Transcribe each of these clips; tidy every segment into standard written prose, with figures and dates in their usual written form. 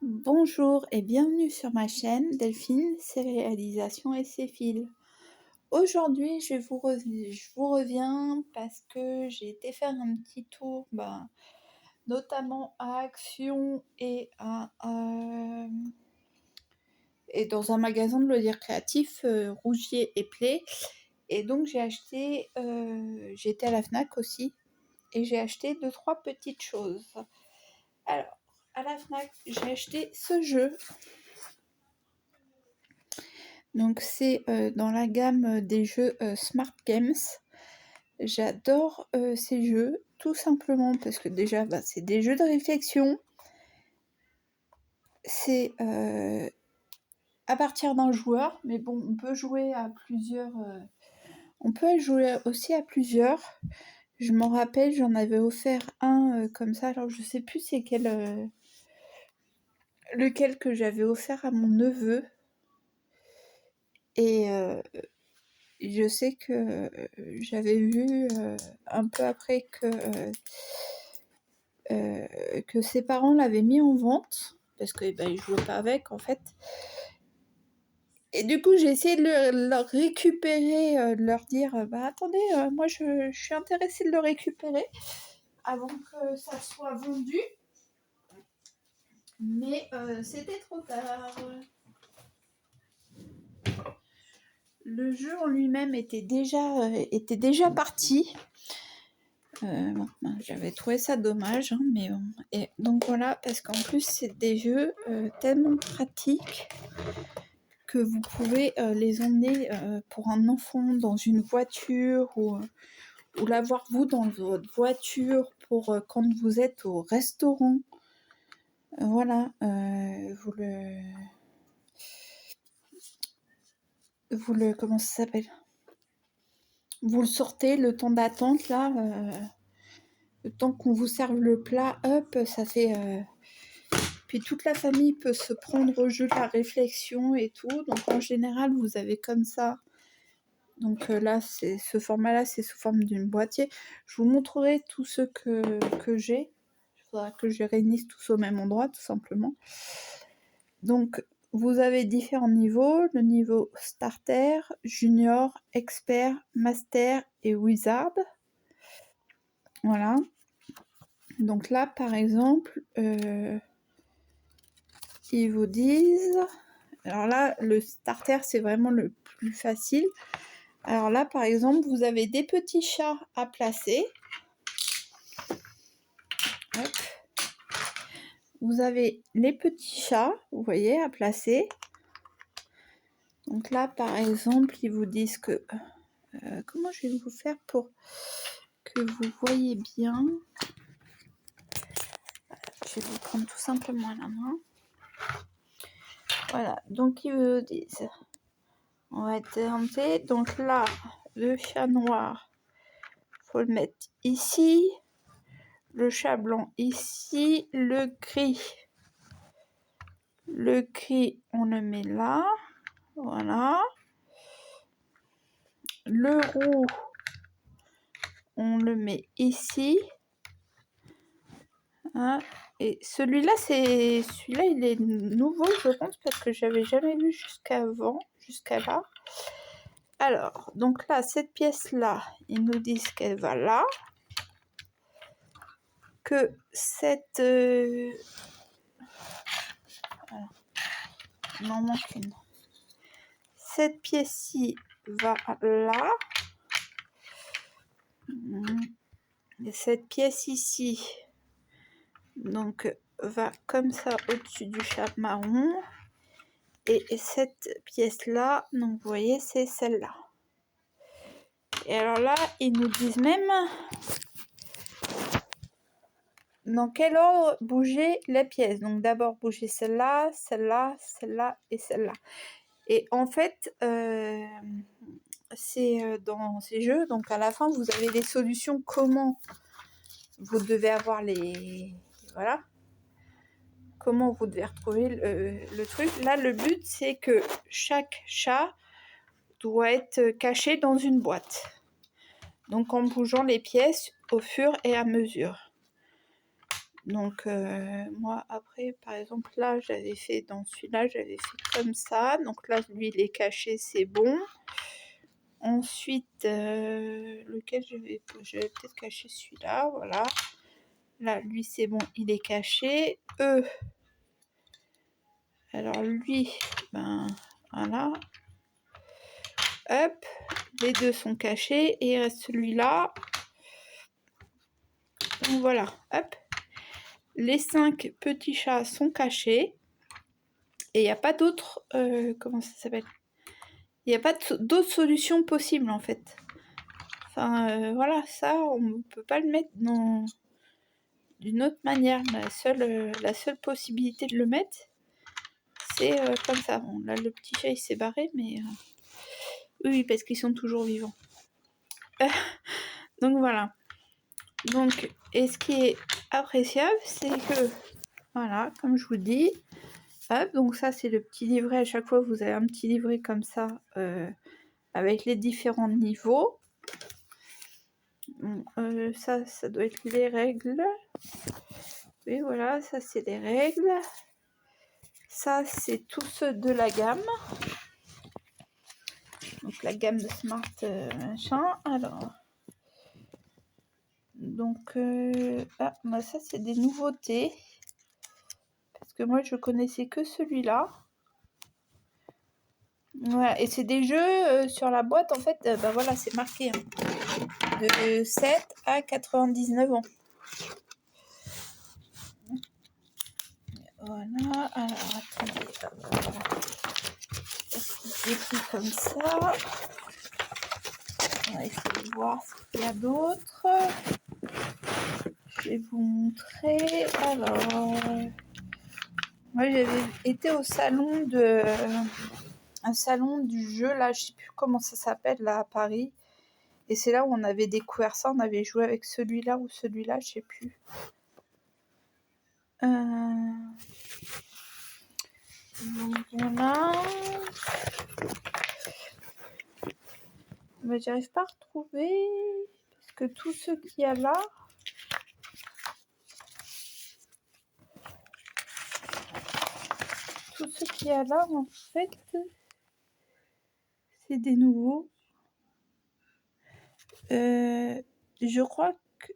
Bonjour et bienvenue sur ma chaîne Delphine, ses réalisations et ses fils. Aujourd'hui, je vous reviens parce que j'ai été faire un petit tour, notamment à Action et dans un magasin de loisirs créatifs, Rougier et Play. Et donc j'étais à la Fnac aussi et j'ai acheté 2-3 petites choses. Alors, à la Fnac, j'ai acheté ce jeu. Donc c'est dans la gamme des jeux Smart Games. J'adore ces jeux, tout simplement parce que déjà, c'est des jeux de réflexion. C'est à partir d'un joueur, mais bon, on peut jouer à plusieurs. On peut jouer aussi à plusieurs. Je m'en rappelle, j'en avais offert un comme ça. Alors je sais plus c'est lequel que j'avais offert à mon neveu. Et je sais que j'avais vu un peu après que ses parents l'avaient mis en vente parce que ils jouaient pas avec en fait. Et du coup, j'ai essayé de leur récupérer, de leur dire attendez, moi je suis intéressée de le récupérer avant que ça soit vendu. Mais c'était trop tard. Le jeu en lui-même était déjà parti. J'avais trouvé ça dommage, hein, mais bon. Et donc voilà, parce qu'en plus c'est des jeux tellement pratiques que vous pouvez les emmener pour un enfant dans une voiture ou l'avoir vous dans votre voiture pour quand vous êtes au restaurant. Voilà, comment ça s'appelle? Vous le sortez, le temps d'attente là, le temps qu'on vous serve le plat, hop, ça fait. Puis toute la famille peut se prendre au jeu de la réflexion et tout. Donc en général, vous avez comme ça. Donc là, ce format-là, c'est sous forme d'une boîtier. Je vous montrerai tous ceux que j'ai. Il faudra que je réunisse tous au même endroit, tout simplement. Donc, vous avez différents niveaux. Le niveau starter, junior, expert, master et wizard. Voilà. Donc là, par exemple, ils vous disent... Alors là, le starter, c'est vraiment le plus facile. Alors là, par exemple, vous avez des petits chats à placer. Hop. Vous avez les petits chats, vous voyez, à placer. Donc là, par exemple, ils vous disent que... comment je vais vous faire pour que vous voyez bien? Je vais vous prendre tout simplement à la main. Voilà, donc ils vous disent... On va tenter. Donc là, le chat noir, faut le mettre ici. Le chat blanc ici. Le gris, on le met là. Voilà. Le roux, on le met ici. Hein. Et celui-là, il est nouveau, je pense, parce que j'avais jamais vu jusqu'à là. Alors, donc là, cette pièce-là, ils nous disent qu'elle va là. Que cette... Voilà. Il en manque une. Cette pièce-ci va là. Et cette pièce ici, donc, va comme ça au-dessus du chat marron. Et cette pièce-là, donc vous voyez, c'est celle-là. Et alors là, ils nous disent même dans quel ordre bouger les pièces. Donc d'abord bouger celle-là, celle-là, celle-là et celle-là. Et en fait, c'est dans ces jeux, donc à la fin, vous avez des solutions comment vous devez avoir les... Voilà. Comment vous devez retrouver le truc. Là, le but, c'est que chaque chat doit être caché dans une boîte. Donc, en bougeant les pièces au fur et à mesure. Donc moi après par exemple là j'avais fait dans celui-là, j'avais fait comme ça. Donc là lui il est caché, c'est bon. Ensuite lequel je vais peut-être cacher celui-là, voilà. Là lui c'est bon, il est caché. Alors lui, ben voilà. Hop, les deux sont cachés et il reste celui-là. Donc voilà, hop. Les 5 petits chats sont cachés. Et il n'y a pas d'autre... comment ça s'appelle? Il n'y a pas d'autre solution possible en fait. Enfin voilà, ça on ne peut pas le mettre dans d'une autre manière. La seule possibilité de le mettre, c'est comme ça. Bon là le petit chat il s'est barré, mais oui parce qu'ils sont toujours vivants. Donc voilà. Donc et ce qui est appréciable, c'est que voilà, comme je vous dis, hop, donc ça c'est le petit livret. À chaque fois vous avez un petit livret comme ça avec les différents niveaux. Ça doit être les règles. Oui, voilà, ça c'est les règles. Ça c'est tous ceux de la gamme. Donc la gamme de Smart machin. Alors, donc bah ça c'est des nouveautés. Parce que moi je connaissais que celui-là. Voilà, et c'est des jeux sur la boîte en fait. Bah voilà, c'est marqué hein, de 7 à 99 ans. Voilà, alors attendez, voilà. J'ai pris comme ça. On va essayer de voir ce qu'il y a d'autre. Je vais vous montrer. Alors, moi j'avais été au salon un salon du jeu là, je sais plus comment ça s'appelle là à Paris. Et c'est là où on avait découvert ça. On avait joué avec celui-là ou celui-là, je sais plus. Donc voilà. Mais j'arrive pas à retrouver parce que tout ce qu'il y a là. Tout ce qu'il y a là en fait, c'est des nouveaux. Je crois que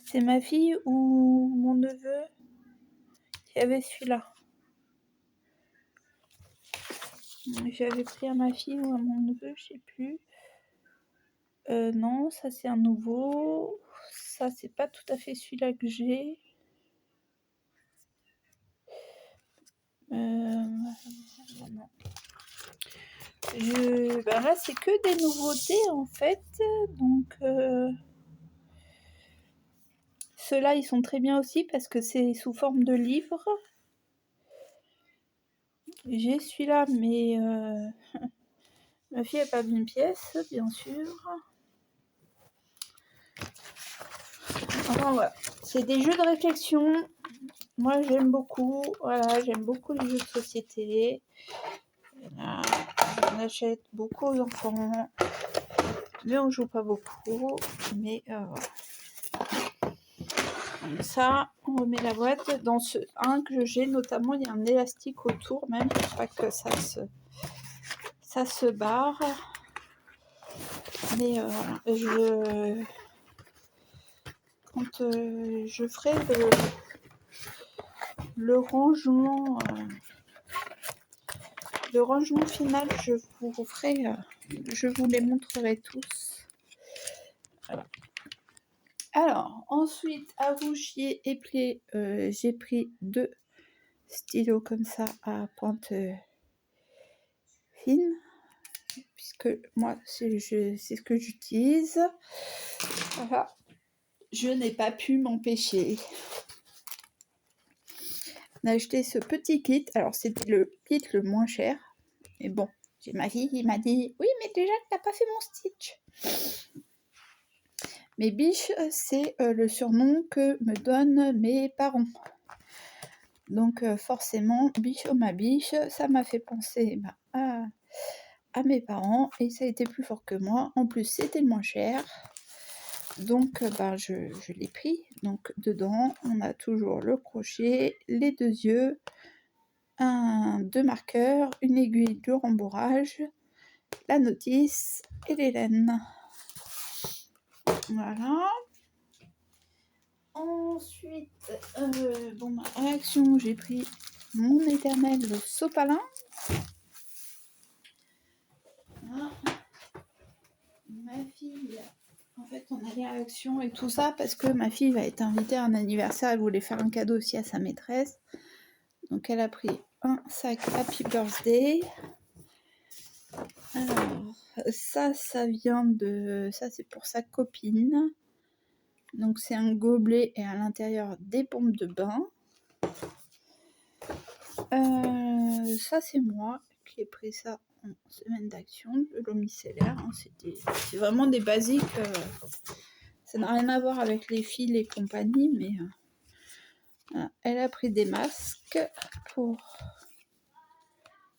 c'est ma fille ou mon neveu qui avait celui-là. J'avais pris à ma fille ou à mon neveu, je sais plus. Non, ça c'est un nouveau. Ça c'est pas tout à fait celui-là que j'ai. Non. Ben là c'est que des nouveautés en fait. Donc ceux-là ils sont très bien aussi parce que c'est sous forme de livre. J'ai celui-là mais ma fille n'a pas vu une pièce bien sûr. Enfin voilà, c'est des jeux de réflexion. Moi j'aime beaucoup, voilà, j'aime beaucoup les jeux de société. Voilà, j'en achète beaucoup aux enfants, mais on joue pas beaucoup. Mais voilà. Donc ça, on remet la boîte. Dans ce 1 que j'ai notamment, il y a un élastique autour même pour pas que ça se barre. Mais voilà, quand je ferai le rangement final, je vous les montrerai tous. Voilà. Alors ensuite à rougier éplé, j'ai pris 2 stylos comme ça à pointe fine, puisque moi c'est ce que j'utilise. Voilà, je n'ai pas pu m'empêcher d'acheter ce petit kit. Alors c'était le kit le moins cher, mais bon, j'ai ma fille qui m'a dit oui mais déjà t'as pas fait mon Stitch. Mais Biche c'est le surnom que me donnent mes parents. Donc forcément Biche oh ma Biche, ça m'a fait penser à mes parents et ça a été plus fort que moi. En plus c'était le moins cher. Donc, je l'ai pris. Donc, dedans, on a toujours le crochet, les 2 yeux, 2 marqueurs, une aiguille de rembourrage, la notice et les laines. Voilà. Ensuite, ma réaction, j'ai pris mon éternel sopalin. Voilà. Ma fille, en fait, on a les réactions et tout ça parce que ma fille va être invitée à un anniversaire. Elle voulait faire un cadeau aussi à sa maîtresse. Donc, elle a pris un sac Happy Birthday. Alors, ça vient de... Ça, c'est pour sa copine. Donc, c'est un gobelet et à l'intérieur des pompes de bain. Ça, c'est moi qui ai pris ça en semaine d'action, de l'eau micellaire. Hein, c'est vraiment des basiques. Ça n'a rien à voir avec les fils et compagnie, mais voilà. Elle a pris des masques pour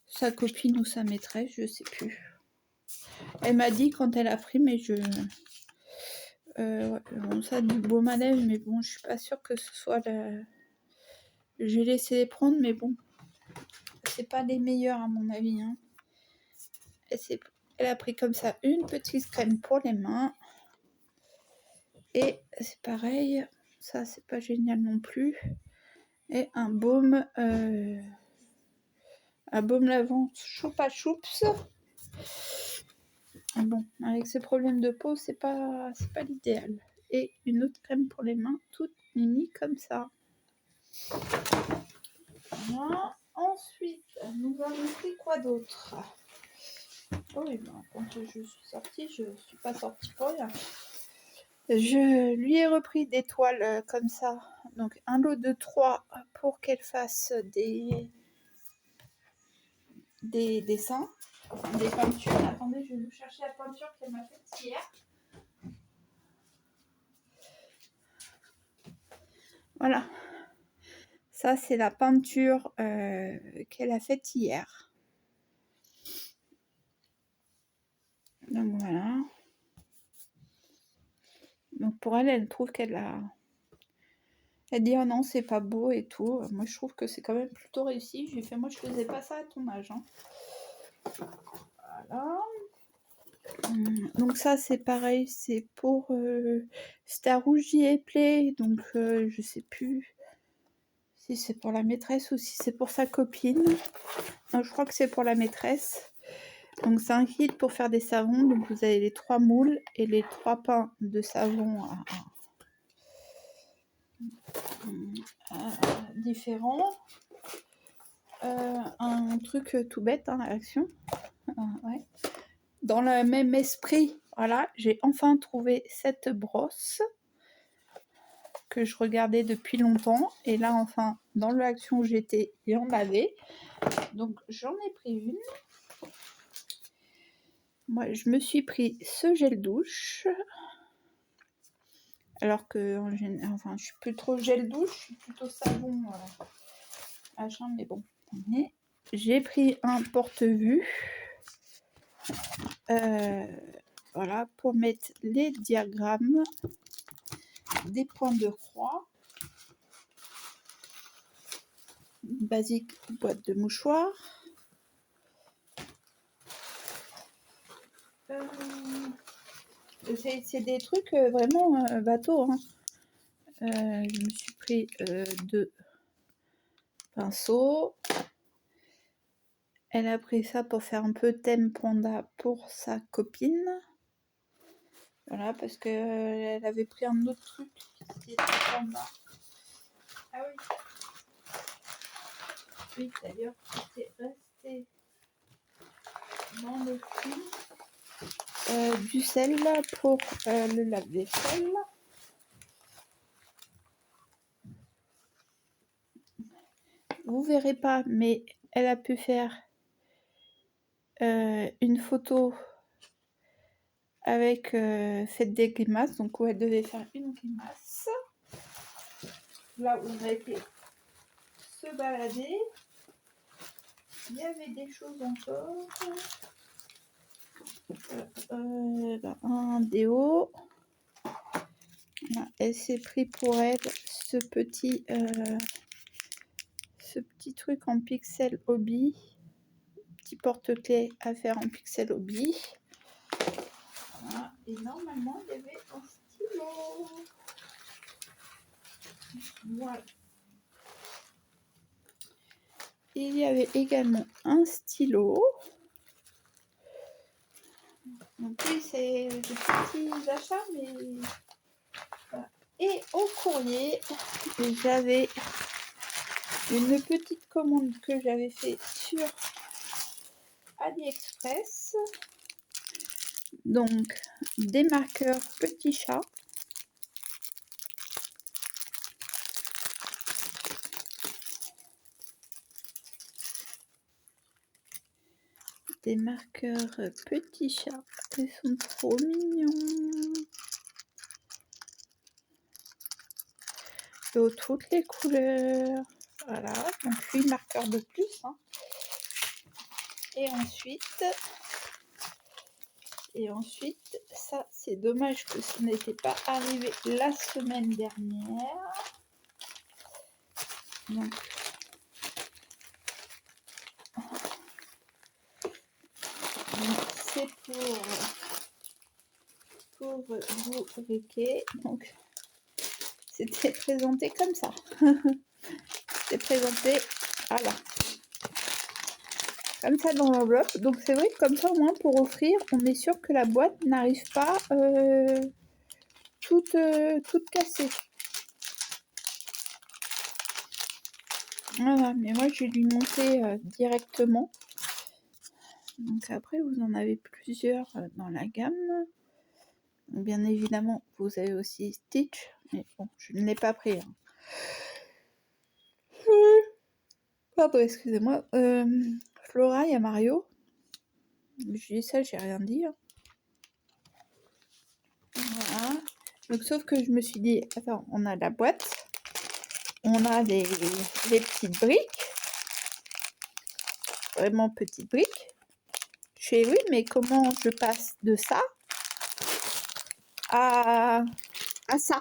sa copine ou sa maîtresse, je sais plus. Elle m'a dit quand elle a pris, mais bon, ça du baume à lèvres, mais bon, je suis pas sûre que ce soit la... J'ai laissé les prendre, mais bon, c'est pas les meilleurs à mon avis. Hein. Elle a pris comme ça une petite crème pour les mains. Et c'est pareil, ça c'est pas génial non plus. Et un baume lavant choupa choups. Bon, avec ces problèmes de peau, c'est pas l'idéal. Et une autre crème pour les mains, toute mimi comme ça. Voilà. Ensuite, nous avons pris quoi d'autre? Oh oui, quand je suis sortie, je suis pas sortie pour rien. Je lui ai repris des toiles comme ça. Donc un lot de 3 pour qu'elle fasse des dessins, enfin, des peintures. Attendez, je vais vous chercher la peinture qu'elle m'a faite hier. Voilà. Ça, c'est la peinture qu'elle a faite hier. Donc voilà. Donc pour elle, elle trouve qu'elle a... Elle dit, oh non, c'est pas beau et tout. Moi, je trouve que c'est quand même plutôt réussi. J'ai fait, moi, je faisais pas ça à ton âge. Hein. Voilà. Donc ça, c'est pareil. C'est pour... C'était à Rougier-Play. Donc, je sais plus si c'est pour la maîtresse ou si c'est pour sa copine. Non, je crois que c'est pour la maîtresse. Donc, c'est un kit pour faire des savons. Donc, vous avez les 3 moules et les 3 pains de savon différents. Un truc tout bête, hein, Action. Ouais. Dans le même esprit, voilà, j'ai enfin trouvé cette brosse que je regardais depuis longtemps. Et là, enfin, dans l'action où j'étais, il y en avait. Donc, j'en ai pris une. Moi, je me suis pris ce gel douche. Alors que, enfin, je suis plus trop gel douche, je suis plutôt savon, machin, mais bon. J'ai pris un porte-vue. Voilà, pour mettre les diagrammes des points de croix. Basique boîte de mouchoirs. C'est des trucs vraiment bateau. Hein. Je me suis pris 2 pinceaux. Elle a pris ça pour faire un peu thème panda pour sa copine. Voilà, parce qu'elle avait pris un autre truc qui était panda. Ah oui. Oui, d'ailleurs, c'était resté dans le film. Du sel pour le lave-vaisselle. Vous verrez pas, mais elle a pu faire une photo avec faites des grimaces, donc où elle devait faire une grimace. Là où on a été se balader, il y avait des choses encore. Un déo. Voilà, elle s'est pris pour elle ce petit truc en pixel hobby. Petit porte-clés à faire en pixel hobby. Voilà. Et normalement, il y avait un stylo. Voilà. Il y avait également un stylo. Donc oui, c'est des petits achats, mais... Voilà. Et au courrier, j'avais une petite commande que j'avais fait sur AliExpress. Donc, des marqueurs petits chats. Des marqueurs petits chats. Ils sont trop mignons. De toutes les couleurs. Voilà, donc 8 marqueurs de plus. Hein. Et ensuite, ça c'est dommage que ce n'était pas arrivé la semaine dernière. Donc, c'est pour vous Riquet. Donc c'était présenté comme ça. C'est présenté, voilà, comme ça dans l'enveloppe. Donc c'est vrai que comme ça au moins pour offrir, on est sûr que la boîte n'arrive pas toute cassée. Voilà, mais moi je vais lui monter directement. Donc après vous en avez plusieurs dans la gamme. Bien évidemment vous avez aussi Stitch, mais bon je ne l'ai pas pris. Hein. Pardon, excusez-moi. Flora, il y a Mario. Je dis ça, j'ai rien dit. Hein. Voilà. Donc sauf que je me suis dit, attends, on a la boîte, on a les petites briques, vraiment petites briques. Je fais oui, mais comment je passe de ça à ça?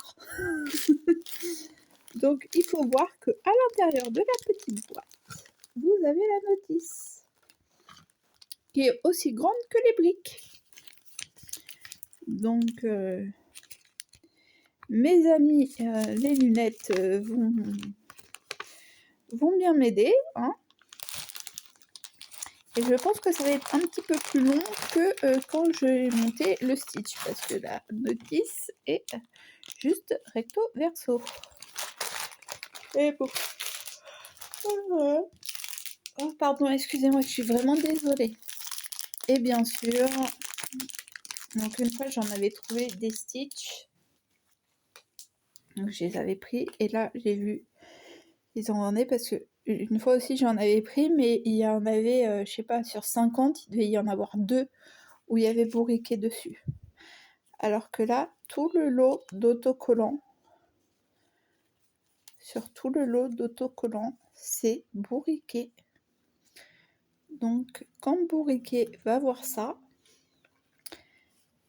Donc il faut voir que à l'intérieur de la petite boîte, vous avez la notice qui est aussi grande que les briques. Donc mes amis, les lunettes vont bien m'aider. Hein. Et je pense que ça va être un petit peu plus long que quand j'ai monté le Stitch, parce que la notice est juste recto verso. Et bon. Oh, pardon, excusez-moi, je suis vraiment désolée. Et bien sûr, donc une fois j'en avais trouvé des Stitch. Donc je les avais pris et là j'ai vu ils en vendaient parce que une fois aussi j'en avais pris, mais il y en avait, je sais pas, sur 50, il devait y en avoir 2 où il y avait bourriquet dessus. Alors que là, tout le lot d'autocollants, sur tout le lot d'autocollants, c'est bourriquet. Donc, quand bourriquet va voir ça,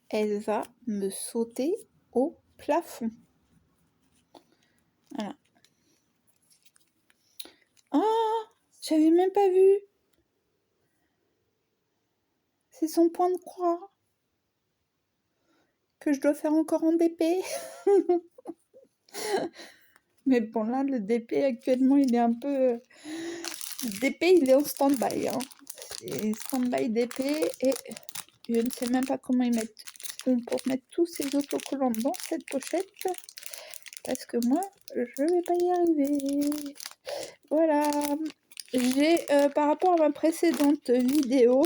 elle va me sauter au plafond. Voilà. Oh, j'avais même pas vu. C'est son point de croix que je dois faire encore en DP. Mais bon, là, le DP actuellement, il est un peu... Le DP, il est en stand-by. Hein. C'est stand-by DP et je ne sais même pas comment ils mettent pour mettre tous ces autocollants dans cette pochette. Parce que moi, je vais pas y arriver. Voilà. J'ai, par rapport à ma précédente vidéo,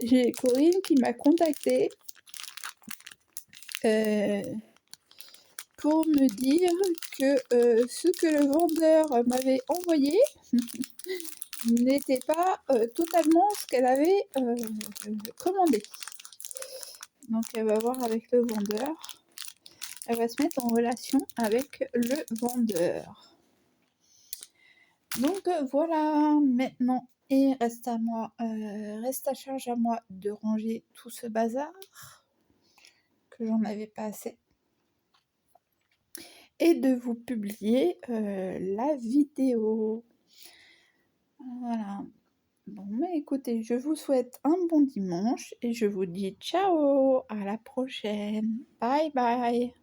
j'ai Corinne qui m'a contactée pour me dire que ce que le vendeur m'avait envoyé n'était pas totalement ce qu'elle avait commandé. Donc elle va voir avec le vendeur. Elle va se mettre en relation avec le vendeur. Donc voilà, maintenant il reste à moi, reste à charge à moi de ranger tout ce bazar que j'en avais pas assez. et de vous publier la vidéo. Voilà. Bon, mais écoutez, je vous souhaite un bon dimanche et je vous dis ciao, à la prochaine. Bye bye.